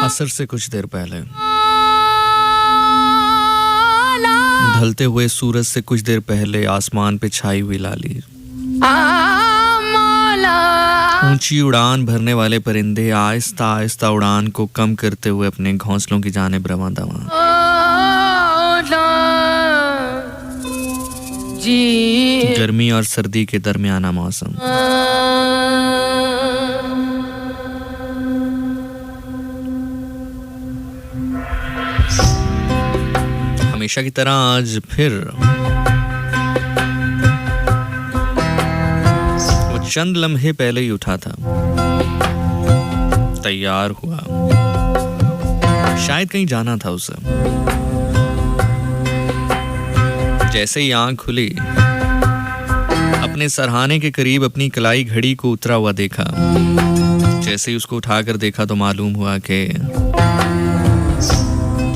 असर से कुछ देर पहले, ढलते हुए सूरज से कुछ देर पहले आसमान पे छाई हुई लाली, ऊंची उड़ान भरने वाले परिंदे आहिस्ता आहिस्ता उड़ान को कम करते हुए अपने घोंसलों की जानिब रवां दवां। गर्मी और सर्दी के दरमियाना मौसम। हमेशा की तरह आज फिर वो चंद लम्हे पहले ही उठा था, तैयार हुआ, शायद कहीं जाना था उसे। जैसे ही आंख खुली, अपने सरहाने के करीब अपनी कलाई घड़ी को उतरा हुआ देखा। जैसे ही उसको उठाकर देखा तो मालूम हुआ कि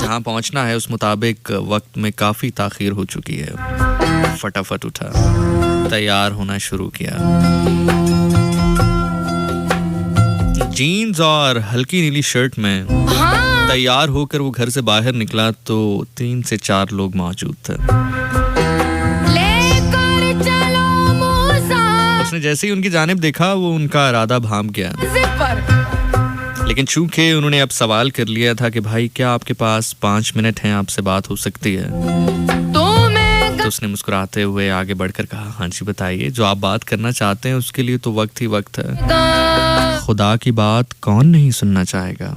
जहां पहुंचना है उस मुताबिक वक्त में काफी ताखीर हो चुकी है। फटाफट उठा, तैयार होना शुरू किया। जीन्स और हल्की नीली शर्ट में तैयार होकर वो घर से बाहर निकला तो 3 से 4 लोग मौजूद थे। उसने जैसे ही उनकी जानिब देखा वो उनका इरादा भांप गया, लेकिन चूंकि उन्होंने अब सवाल कर लिया था कि भाई क्या आपके पास 5 मिनट हैं, आपसे बात हो सकती है, तो उसने मुस्कुराते हुए आगे बढ़कर कहा, हाँ जी बताइए, जो आप बात करना चाहते हैं उसके लिए तो वक्त ही वक्त है। खुदा की बात कौन नहीं सुनना चाहेगा।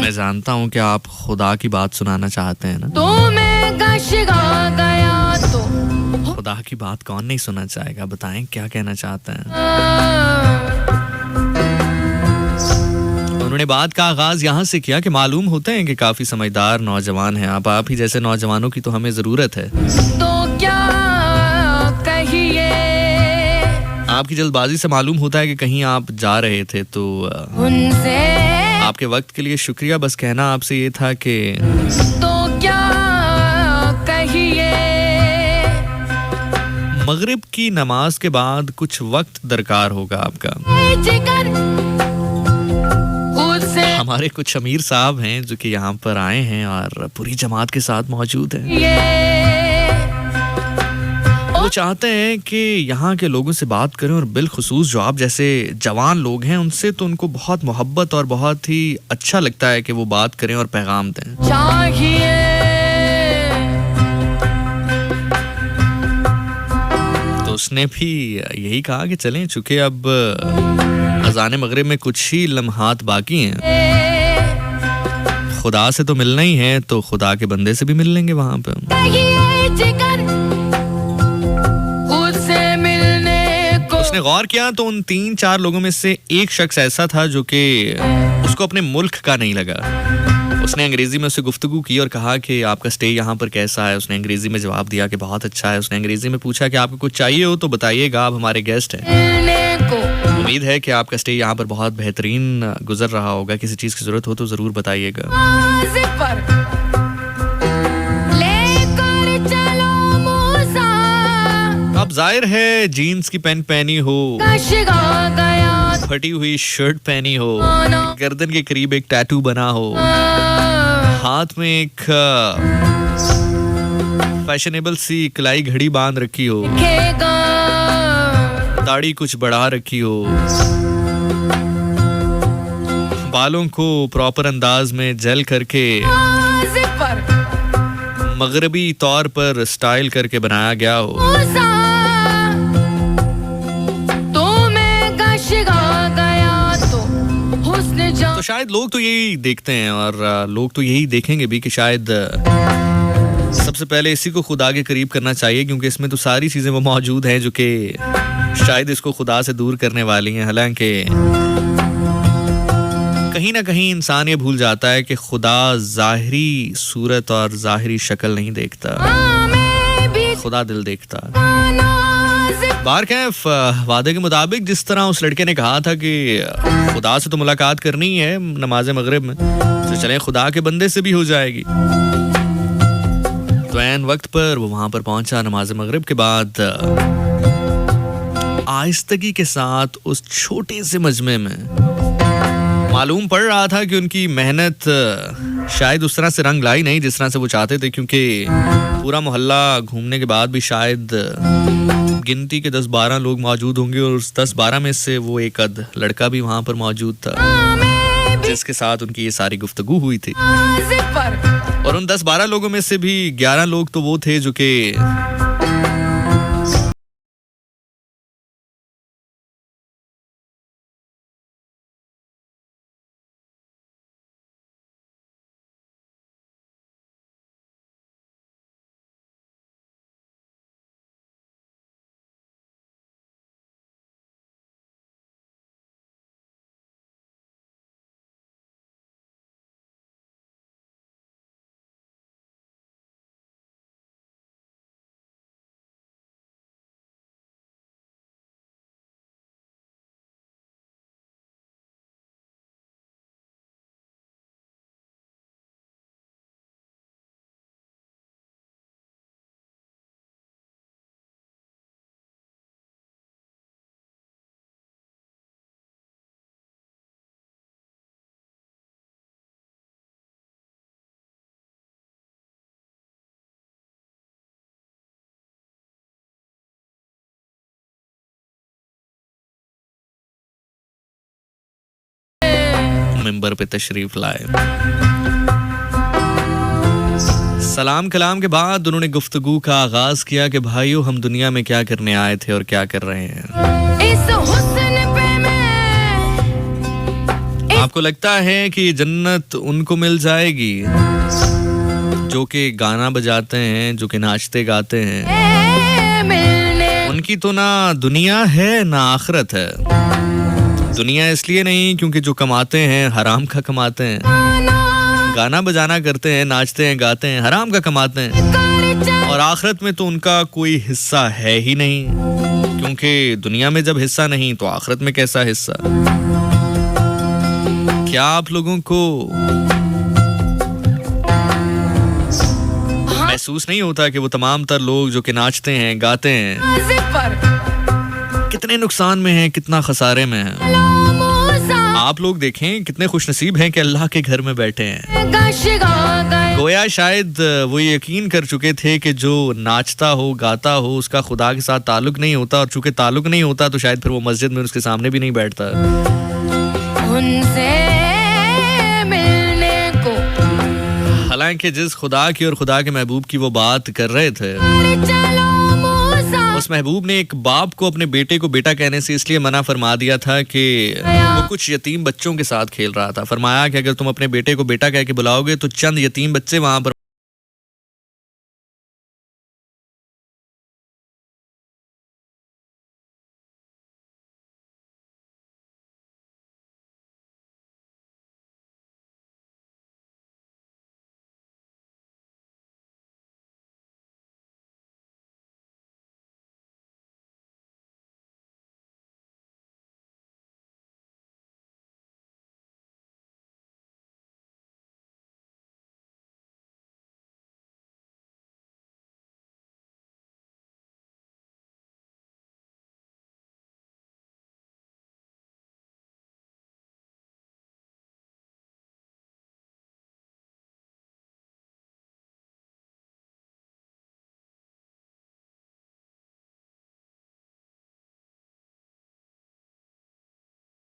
मैं जानता हूँ कि आप खुदा की बात सुनाना चाहते हैं ना। खुदा की बात कौन नहीं सुनना चाहेगा, बताएं क्या कहना चाहते हैं। उन्होंने बात का आगाज यहाँ से किया कि मालूम होते हैं कि काफी समझदार नौजवान हैं आप ही जैसे नौजवानों की तो हमें जरूरत है। तो क्या कहिए, आपकी जल्दबाजी से मालूम होता है कि कहीं आप जा रहे थे, तो उनसे आपके वक्त के लिए शुक्रिया। बस कहना आपसे ये था कि तो क्या कहिए, मगरिब की नमाज के बाद कुछ वक्त दरकार होगा आपका। हमारे कुछ अमीर साहब हैं जो कि यहाँ पर आए हैं और पूरी जमात के साथ मौजूद हैं। वो चाहते हैं कि यहाँ के लोगों से बात करें और बिलखुसूस जो आप जैसे जवान लोग हैं उनसे, तो उनको बहुत मोहब्बत और बहुत ही अच्छा लगता है कि वो बात करें और पैगाम दें। तो उसने भी यही कहा कि चलें, चूंकि अब अज़ान मगरिब में कुछ ही लम्हात बाकी हैं, खुदा से तो मिलना ही है, तो खुदा के बंदे से भी मिल लेंगे वहां पे। उसने गौर किया तो उन 3-4 लोगों में से एक शख्स ऐसा था जो कि उसको अपने मुल्क का नहीं लगा। उसने अंग्रेजी में उससे गुफ्तगू की और कहा कि आपका स्टे यहाँ पर कैसा है। उसने अंग्रेजी में जवाब दिया कि बहुत अच्छा है। उसने अंग्रेजी में पूछा कि आपको कुछ चाहिए हो तो बताइएगा, आप हमारे गेस्ट हैं। उम्मीद है कि आपका स्टे यहाँ पर बहुत बेहतरीन गुजर रहा होगा। किसी चीज की जरूरत हो तो जरूर बताइएगा। अब जाहिर है जीन्स की पैंट पहनी हो, फटी हुई शर्ट पहनी हो, गर्दन के करीब एक टैटू बना हो, हाथ में एक फैशनेबल सी कलाई घड़ी बांध रखी हो, दाढ़ी कुछ बढ़ा रखी हो, बालों को प्रॉपर अंदाज में जेल करके मगरबी तौर पर स्टाइल करके बनाया गया हो, तो शायद लोग तो यही देखते हैं और लोग तो यही देखेंगे भी कि शायद सबसे पहले इसी को खुदा के करीब करना चाहिए, क्योंकि इसमें तो सारी चीजें वो मौजूद हैं जो कि शायद इसको खुदा से दूर करने वाली हैं। हालांकि कहीं ना कहीं इंसान ये भूल जाता है कि खुदा जाहिरी सूरत और जाहिरी शक्ल नहीं देखता, खुदा दिल देखता। बारकैफ वादे के मुताबिक जिस तरह उस लड़के ने कहा था कि खुदा से तो मुलाकात करनी है नमाज मगरिब में, तो चले खुदा के बंदे से भी हो जाएगी। तो ऐन वक्त पर वो वहां पर पहुंचा। नमाज मगरिब के बाद आहिस्तगी के साथ उस छोटे से मजमे में मालूम पड़ रहा था कि उनकी मेहनत शायद उस तरह से रंग लाई नहीं जिस तरह से वो चाहते थे, क्योंकि पूरा मोहल्ला घूमने के बाद भी शायद गिनती के 10-12 लोग मौजूद होंगे और उस 10-12 में से वो एक अद लड़का भी वहां पर मौजूद था जिसके साथ उनकी ये सारी गुफ्तगू हुई थी। पर और उन 10-12 लोगों में से भी 11 लोग तो वो थे जो कि मिंबर पे तशरीफ लाए। सलाम कलाम के बाद उन्होंने गुफ्तगू का आगाज किया कि भाइयों, हम दुनिया में क्या करने आए थे और क्या कर रहे हैं। इस हुस्न पे मैं आपको लगता है कि जन्नत उनको मिल जाएगी जो कि गाना बजाते हैं, जो कि नाचते गाते हैं? मिलने उनकी तो ना दुनिया है ना आखिरत है। दुनिया इसलिए नहीं क्योंकि जो कमाते हैं हराम का कमाते हैं, गाना बजाना करते हैं, नाचते हैं, गाते हैं, हराम का कमाते हैं। और आखिरत में तो उनका कोई हिस्सा है ही नहीं, क्योंकि दुनिया में जब हिस्सा नहीं तो आखिरत में कैसा हिस्सा। क्या आप लोगों को महसूस नहीं होता कि वो तमाम तर लोग जो कि नाचते हैं, गाते हैं, पर कितने नुकसान में हैं, कितना खसारे में हैं? आप लोग देखें कितने खुशनसीब हैं कि अल्लाह के घर में बैठे हैं। गोया शायद वो ये यकीन कर चुके थे कि जो नाचता हो, गाता हो, उसका खुदा के साथ ताल्लुक नहीं होता, और चूंकि ताल्लुक नहीं होता तो शायद फिर वो मस्जिद में उसके सामने भी नहीं बैठता। उनसे मिलने को हालांकि जिस खुदा की और खुदा के महबूब की वो बात कर रहे थे, चलो मूसा, उस महबूब ने एक बाप को अपने बेटे को बेटा कहने से इसलिए मना फरमा दिया था कि वो कुछ यतीम बच्चों के साथ खेल रहा था। फरमाया कि अगर तुम अपने बेटे को बेटा कह के बुलाओगे तो चंद यतीम बच्चे वहां पर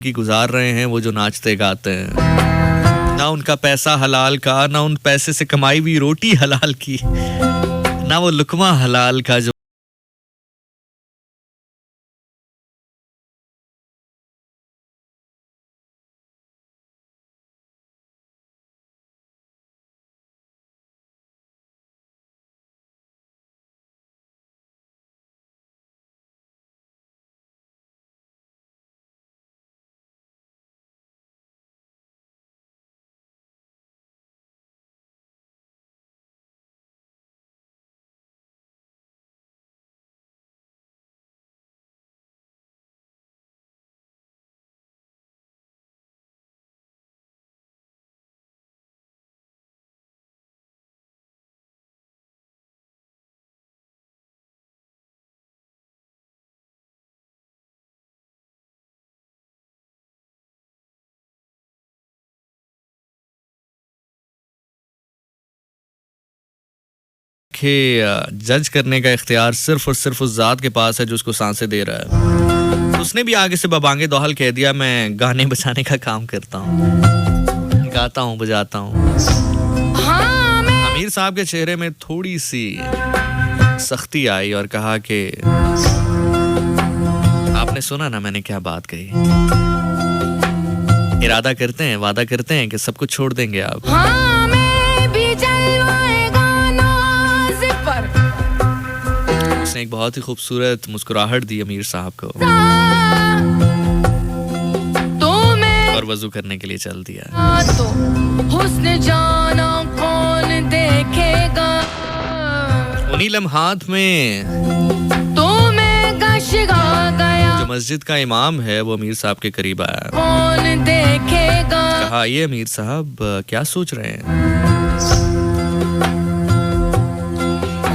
की गुजार रहे हैं, वो जो नाचते गाते हैं। ना उनका पैसा हलाल का, ना उन पैसे से कमाई हुई रोटी हलाल की, ना वो लुकमा हलाल का जो कि जज करने का इख्तियार सिर्फ और सिर्फ उस ज़ात के पास है जो उसको सांसें दे रहा है। उसने भी आगे से बबांगे दोहल कह दिया, मैं गाने बजाने का काम करता हूँ, गाता हूँ बजाता हूँ। हाँ मैं आमिर साहब के चेहरे में थोड़ी सी सख्ती आई और कहा कि आपने सुना ना मैंने क्या बात कही। इरादा करते हैं, वादा करते हैं कि सब कुछ छोड़ देंगे आप। हाँ मैं भी जलवाएगा नाज़ पर उसने एक बहुत ही खूबसूरत मुस्कुराहट दी अमीर साहब को तो मैं और वजू करने के लिए चल दिया। तो हुस्न जाना कौन देखेगा, उन्हीं लम्हात में तो मैं गशगा गया जो मस्जिद का इमाम है वो अमीर साहब के करीब आया। कौन देखेगा। कहा, ये अमीर साहब क्या सोच रहे हैं?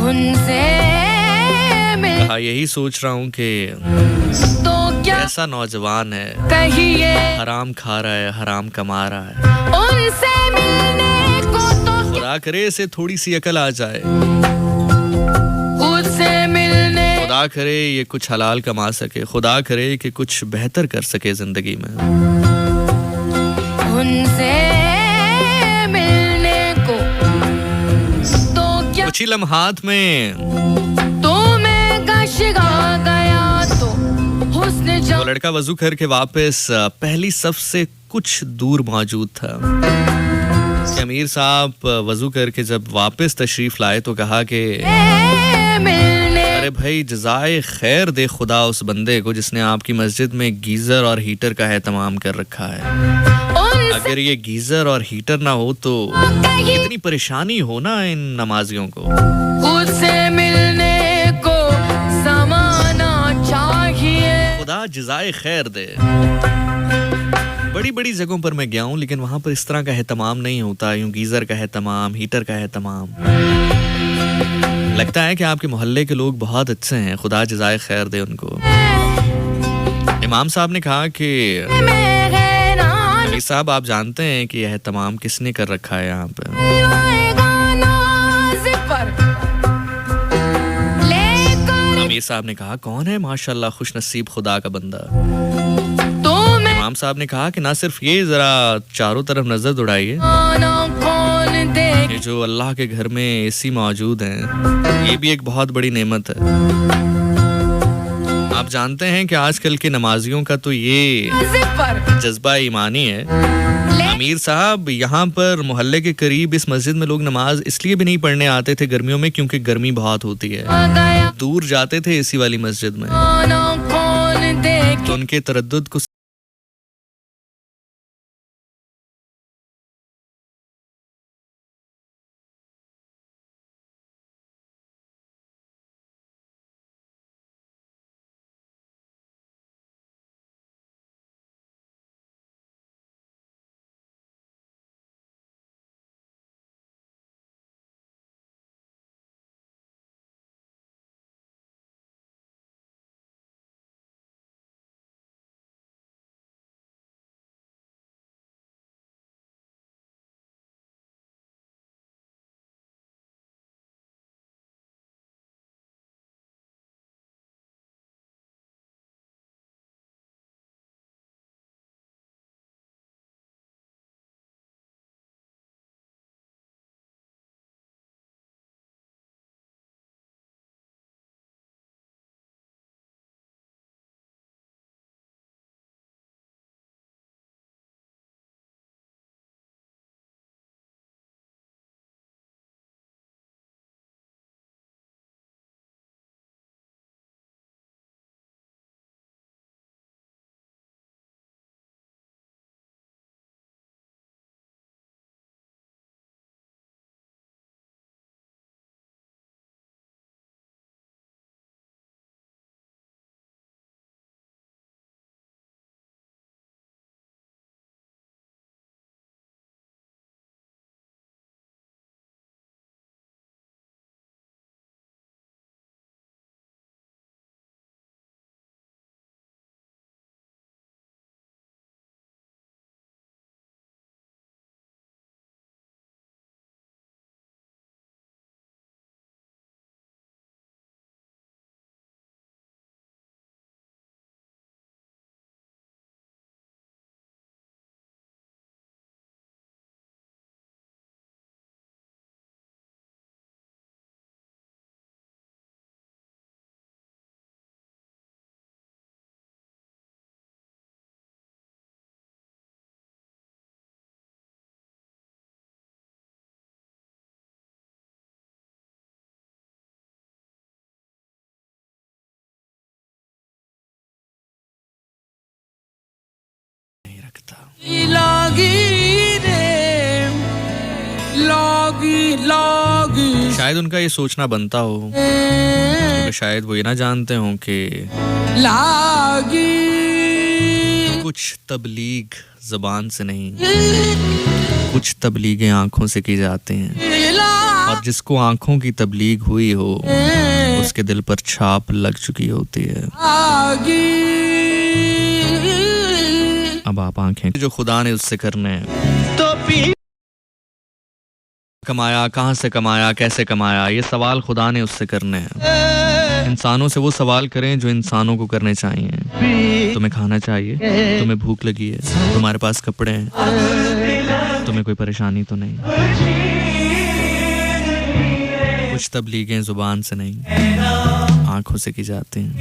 उनसे मिल कहा, यही सोच रहा हूँ कि तो क्या ऐसा नौजवान है, कहिए, हराम खा रहा है, हराम कमा रहा है, उनसे मिलने को तो खुदा करे इसे थोड़ी सी अकल आ जाए, उससे मिलने खुदा करे ये कुछ हलाल कमा सके, खुदा करे कि कुछ बेहतर कर सके जिंदगी में। उनसे मिलने को तो क्या कुछ ही लम्हात में तो मैं गशगा गया तो हुस्न वो जा लड़का वजू करके वापस पहली सफ से कुछ दूर मौजूद था। कि अमीर साहब वजू करके जब वापस तशरीफ लाए तो कहा कि मिलने अरे भाई, जज़ाए खैर दे खुदा उस बंदे को जिसने आपकी मस्जिद में गीजर और हीटर का एहतमाम कर रखा है। उनसे अगर ये गीजर और हीटर ना हो तो कहीं कितनी परेशानी हो ना इन नमाजियों को। उससे मिलने को समाना चाहिए। खुदा जज़ाए खैर दे। बड़ी बड़ी जगहों पर मैं गया हूँ लेकिन वहां पर इस तरह का एहतमाम नहीं होता, यूं गीजर का एहतमाम, हीटर का एहतमाम। लगता है कि आपके मोहल्ले के लोग बहुत अच्छे हैं, खुदा जज़ाए खैर दे उनको। इमाम साहब ने कहा कि मेरे नाल अली साहब, आप जानते हैं कि यह एहतमाम किसने कर रखा है यहाँ पे? आएगा नाज़ पर लेकर अमीर साहब ने कहा, कौन है? माशाल्लाह, खुश नसीब खुदा का बंदा। तो मैं इमाम साहब ने कहा कि ना सिर्फ ये, जरा चारों तरफ नजर दौड़ाइए, आना कौन देख ये जो अल्लाह के घर में एसी मौजूद हैं, ये भी एक बहुत बड़ी नेमत है। आप जानते हैं कि आजकल के नमाजियों का तो ये पर जज्बा ईमानी है। अमीर साहब, यहाँ पर मोहल्ले के करीब इस मस्जिद में लोग नमाज इसलिए भी नहीं पढ़ने आते थे गर्मियों में क्योंकि गर्मी बहुत होती है। गया दूर जाते थे एसी वाली मस्जिद में, आना कौन देख तो उनके तरद्दुद को था। लागी रे लागी शायद उनका ये सोचना बनता हो, क्योंकि शायद वो ये ना जानते हो कि लागी कुछ तबलीग ज़बान से नहीं, कुछ तबलीगें आंखों से की जाती हैं, और जिसको आंखों की तबलीग हुई हो उसके दिल पर छाप लग चुकी होती है। अब आप आंखें जो खुदा ने उससे करने हैं, कमाया, कहाँ से कमाया, कैसे कमाया, ये सवाल खुदा ने उससे करने हैं। इंसानों से वो सवाल करें जो इंसानों को करने चाहिए। तुम्हें खाना चाहिए, तुम्हें भूख लगी है, तुम्हारे पास कपड़े हैं, तुम्हें कोई परेशानी तो नहीं। कुछ तबलीगें जुबान से नहीं, आंखों से की जाती हैं।